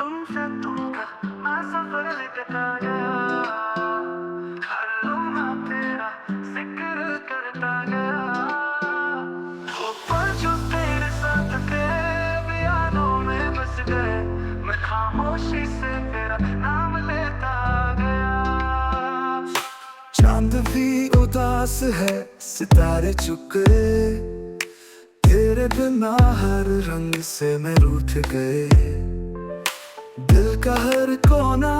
तुमसे तुमका मैं सफर लिखता गया, हर लम्हा तेरा जिक्र करता गया। वो पल जो तेरे साथ थे बयानों में बस गए, मैं खामोशी से तेरा नाम लेता गया। चांद भी उदास है, सितारे चुप गए, तेरे बिना हर रंग से मैं रूठ गए। दिल का हर कोना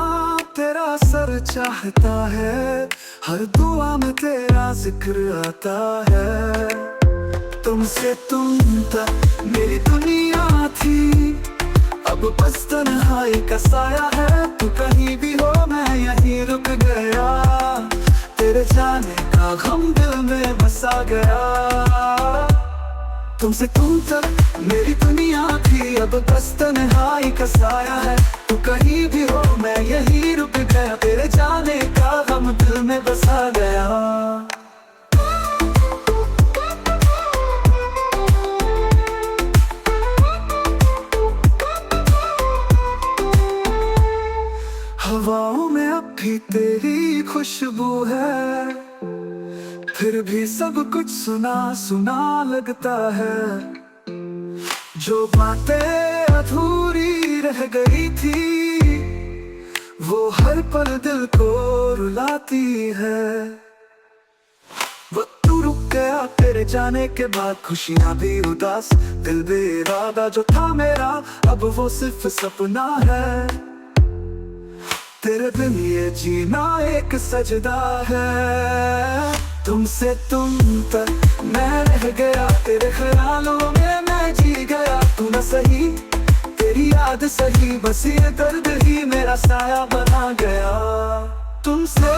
तेरा सर चाहता है, हर दुआ में तेरा जिक्र आता है। तुमसे तुम तक मेरी दुनिया थी, अब बस तन्हाई का साया है। तू कहीं भी हो मैं यहीं रुक गया, तेरे जाने का गम दिल में बसा गया। तुमसे तुम तक मेरी दुनिया थी, अब बस तन्हाई का साया है। तू कहीं भी हो मैं यहीं रुक गया, तेरे जाने का गम दिल में बसा गया। हवाओं में अब भी तेरी खुशबू है, फिर भी सब कुछ सुना सुना लगता है। जो बातें अधूरी रह गई थी, वो हर पल दिल को रुलाती है। वक्त तू रुक गया तेरे जाने के बाद, खुशियां भी उदास, दिल बेइरादा जो था मेरा अब वो सिर्फ सपना है। तेरे बिन ये जीना एक सजदा है। तुमसे तुम तक मैं रह गया, तेरे ख्यालों में मैं जी गया। तू न सही तेरी याद सही, बस ये दर्द ही मेरा साया बना गया। तुमसे